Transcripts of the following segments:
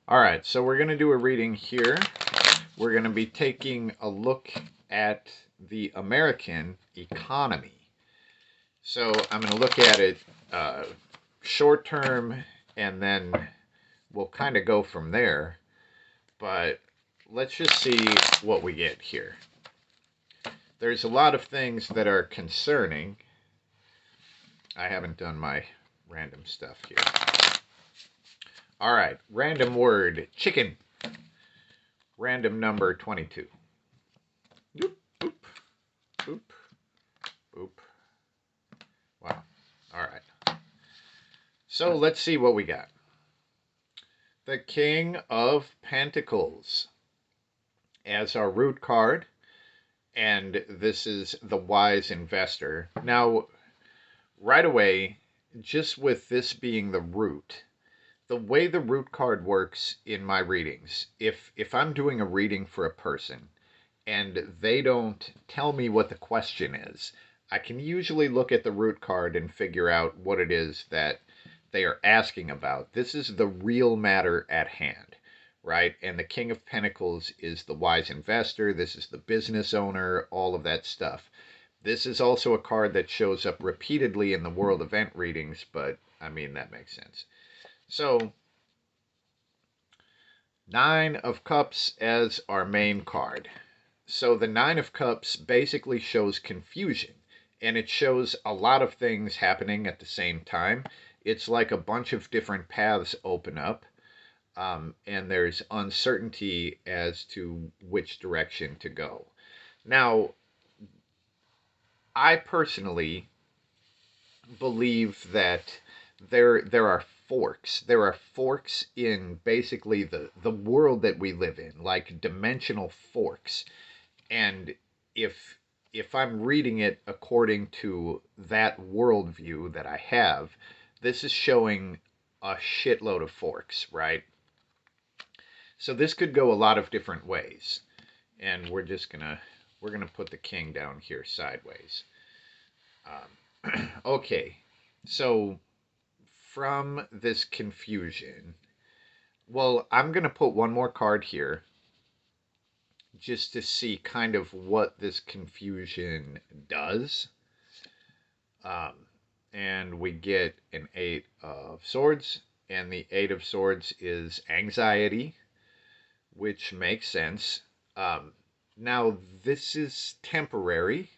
All right, so we're going to do a reading here. We're going to be taking a look at the American economy. So I'm going to look at it short term, and then we'll kind of go from there. But let's just see what we get here. There's a lot of things that are concerning. I haven't done my random stuff here. All right, random word, chicken. Random number 22. Boop, boop, boop, boop. Wow. All right. So let's see what we got. The King of Pentacles as our root card. And this is the Wise Investor. Now, right away, just with this being the root, the way the root card works in my readings, if I'm doing a reading for a person and they don't tell me what the question is, I can usually look at the root card and figure out what it is that they are asking about. This is the real matter at hand, right? And the King of Pentacles is the wise investor. This is the business owner, all of that stuff. This is also a card that shows up repeatedly in the world event readings, but I mean, that makes sense. So, Nine of Cups as our main card. So the Nine of Cups basically shows confusion, and it shows a lot of things happening at the same time. It's like a bunch of different paths open up, and there's uncertainty as to which direction to go. Now, I personally believe that there are forks. There are forks in basically the world that we live in, like dimensional forks. And if I'm reading it according to that worldview that I have, this is showing a shitload of forks, right? So this could go a lot of different ways. And we're gonna put the king down here sideways. Okay, so from this confusion, well, I'm going to put one more card here just to see kind of what this confusion does. And we get an Eight of Swords, and the Eight of Swords is anxiety, which makes sense. Now, this is temporary.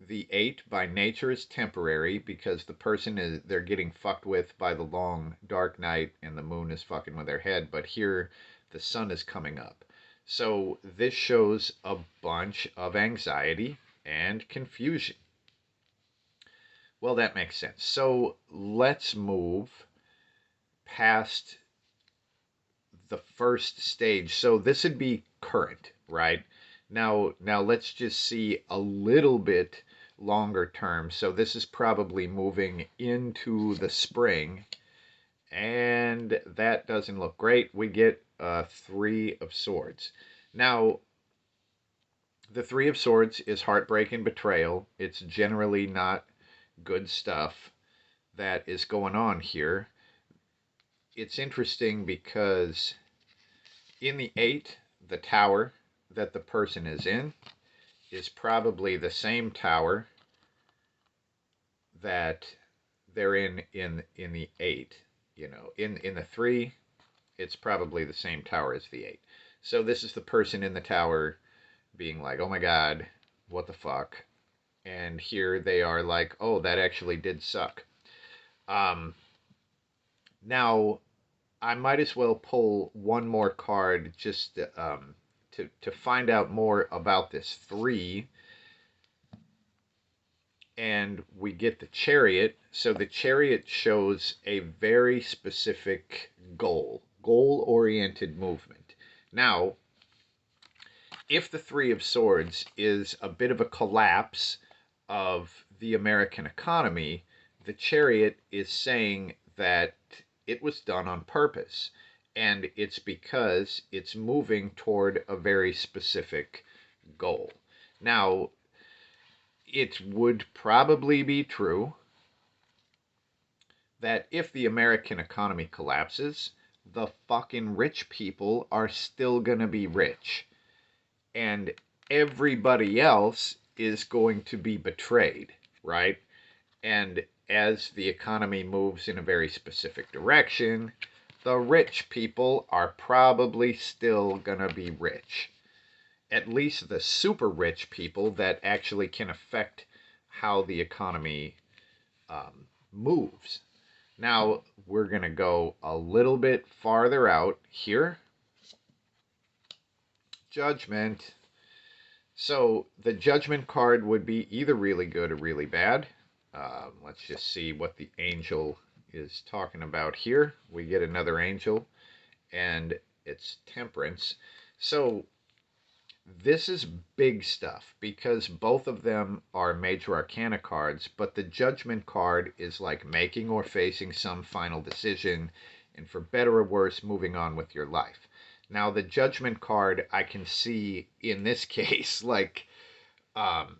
The 8 by nature is temporary because the person they're getting fucked with by the long dark night and the moon is fucking with their head, but here the sun is coming up. So this shows a bunch of anxiety and confusion. Well, that makes sense. So let's move past the first stage. So this would be current, right? Now let's just see a little bit longer term. So this is probably moving into the spring, and that doesn't look great. We get a Three of Swords. Now, the Three of Swords is heartbreak and betrayal. It's generally not good stuff that is going on here. It's interesting because in the 8, the tower that the person is in is probably the same tower that they're in the 8. You know, in the 3, it's probably the same tower as the 8. So this is the person in the tower being like, oh my god, what the fuck? And here they are like, oh, that actually did suck. Now, I might as well pull one more card just to find out more about this 3. And we get the Chariot. So the Chariot shows a very specific goal-oriented movement. Now, if the Three of Swords is a bit of a collapse of the American economy, the Chariot is saying that it was done on purpose. And it's because it's moving toward a very specific goal. Now, it would probably be true that if the American economy collapses, the fucking rich people are still gonna be rich, and everybody else is going to be betrayed, right? And as the economy moves in a very specific direction, the rich people are probably still gonna be rich. At least the super rich people that actually can affect how the economy moves. Now we're going to go a little bit farther out here. Judgment. So the judgment card would be either really good or really bad. Let's just see what the angel is talking about here. We get another angel, and it's temperance. So this is big stuff because both of them are major arcana cards, but the judgment card is like making or facing some final decision, and for better or worse, moving on with your life. Now, the judgment card, I can see in this case, like um,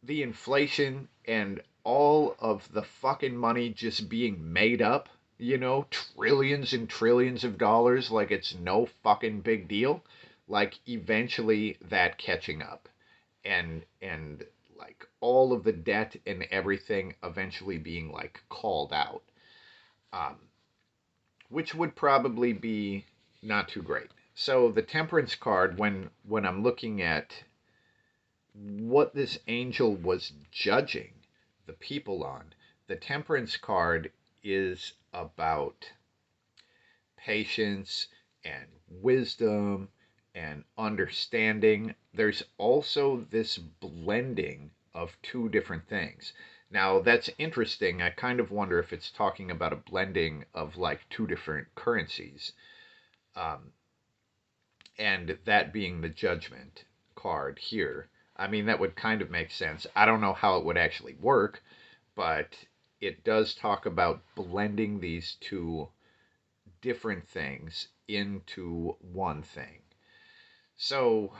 the inflation and all of the fucking money just being made up, trillions and trillions of dollars, like it's no fucking big deal. Like eventually that catching up, and like all of the debt and everything eventually being like called out, um, which would probably be not too great. So the temperance card, when I'm looking at what this angel was judging the people on, the temperance card is about patience and wisdom and understanding. There's also this blending of two different things. Now, that's interesting. I kind of wonder if it's talking about a blending of like two different currencies. Um, and that being the judgment card here. I mean, that would kind of make sense. I don't know how it would actually work, but it does talk about blending these two different things into one thing. So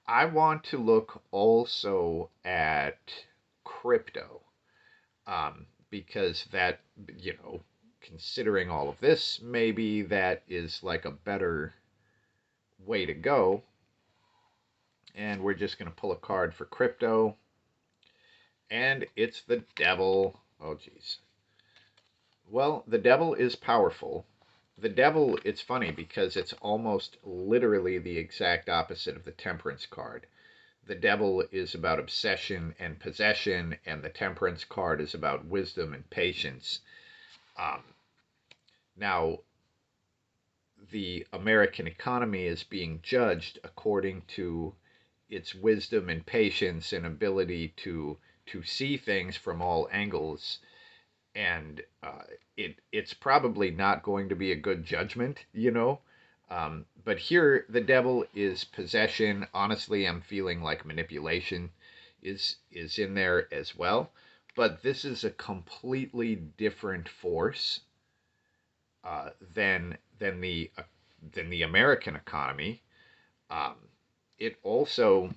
I want to look also at crypto, because that, considering all of this, maybe that is like a better way to go. And we're just going to pull a card for crypto. And it's the devil. Oh, geez. Well, the devil is powerful. The devil, it's funny because it's almost literally the exact opposite of the temperance card. The devil is about obsession and possession, and the temperance card is about wisdom and patience. Um, Now, the American economy is being judged according to its wisdom and patience and ability to see things from all angles, and it's probably not going to be a good judgment. But here, the devil is possession. Honestly, I'm feeling like manipulation is in there as well. But this is a completely different force than the American economy. Um, it also,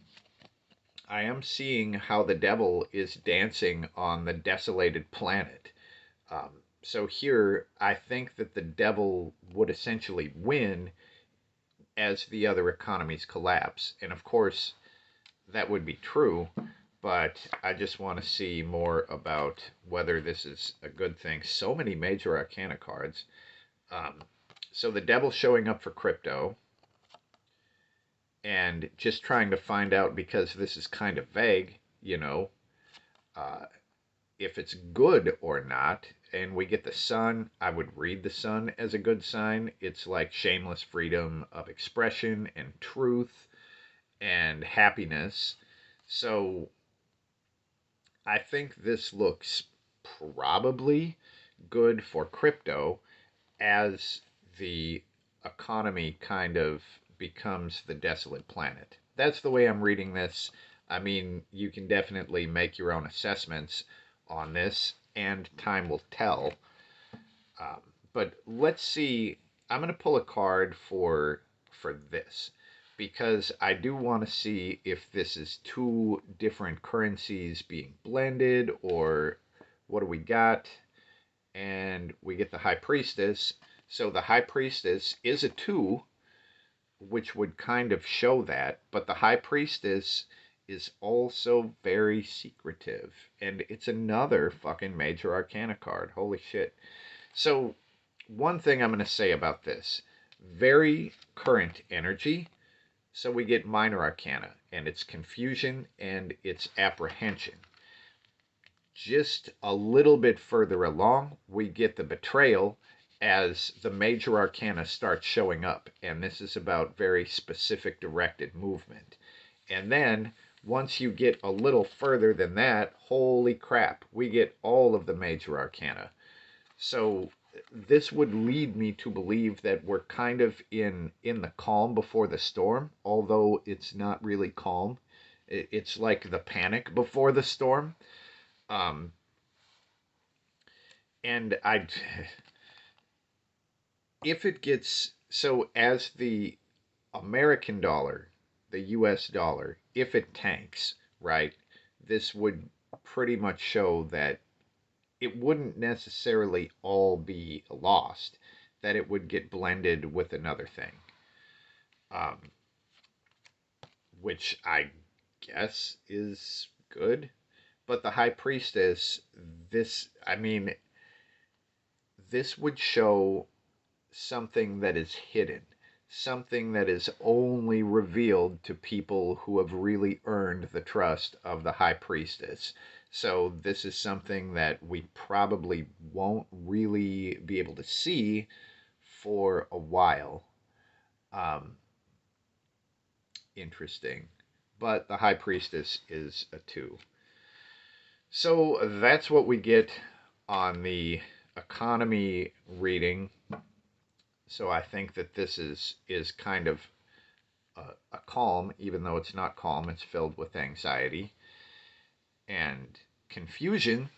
I am seeing how the devil is dancing on the desolated planet. So here, I think that the devil would essentially win as the other economies collapse. And of course, that would be true, but I just want to see more about whether this is a good thing. So many major arcana cards. Um, so the devil's showing up for crypto, and just trying to find out, because this is kind of vague, uh, if it's good or not. And we get the sun. I would read the sun as a good sign. It's like shameless freedom of expression and truth and happiness. So I think this looks probably good for crypto as the economy kind of becomes the desolate planet. That's the way I'm reading this. I mean, you can definitely make your own assessments on this, and time will tell. Um, but let's see. I'm going to pull a card for this, because I do want to see if this is two different currencies being blended or what do we got? And we get the High Priestess. So the High Priestess is a 2, which would kind of show that, but the High Priestess is also very secretive, and it's another fucking Major Arcana card. Holy shit. So, one thing I'm going to say about this, very current energy. So we get Minor Arcana, and it's confusion and it's apprehension. Just a little bit further along, we get the betrayal as the Major Arcana starts showing up, and this is about very specific directed movement. And then once you get a little further than that, holy crap, we get all of the Major Arcana. So this would lead me to believe that we're kind of in the calm before the storm, although it's not really calm. It's like the panic before the storm. Um, and if it gets, so as the American dollar, the US dollar, if it tanks, right, this would pretty much show that it wouldn't necessarily all be lost, that it would get blended with another thing. Um, which I guess is good. But the High Priestess, I mean, this would show something that is hidden, something that is only revealed to people who have really earned the trust of the High Priestess. So this is something that we probably won't really be able to see for a while. Um, Interesting. But the High Priestess is a 2. So that's what we get on the economy reading. So I think that this is kind of a calm, even though it's not calm, it's filled with anxiety and confusion.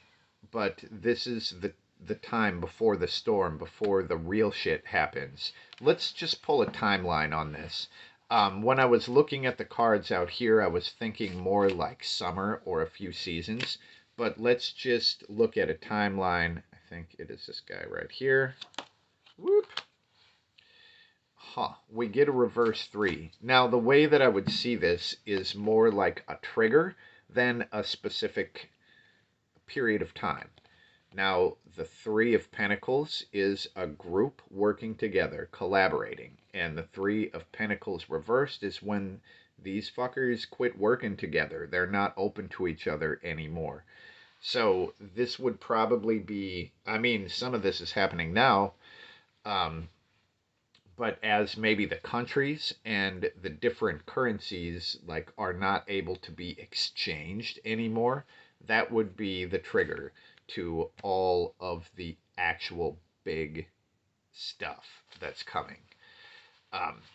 But this is the time before the storm, before the real shit happens. Let's just pull a timeline on this. When I was looking at the cards out here, I was thinking more like summer or a few seasons. But let's just look at a timeline. I think it is this guy right here. Whoop. Huh. We get a reverse 3. Now, the way that I would see this is more like a trigger than a specific period of time. Now, the 3 of Pentacles is a group working together, collaborating. And the 3 of Pentacles reversed is when these fuckers quit working together. They're not open to each other anymore. So this would probably be, I mean, some of this is happening now, but as maybe the countries and the different currencies like are not able to be exchanged anymore, that would be the trigger to all of the actual big stuff that's coming.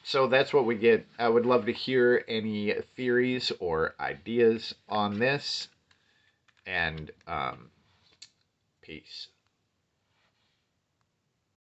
So that's what we get. I would love to hear any theories or ideas on this. And peace.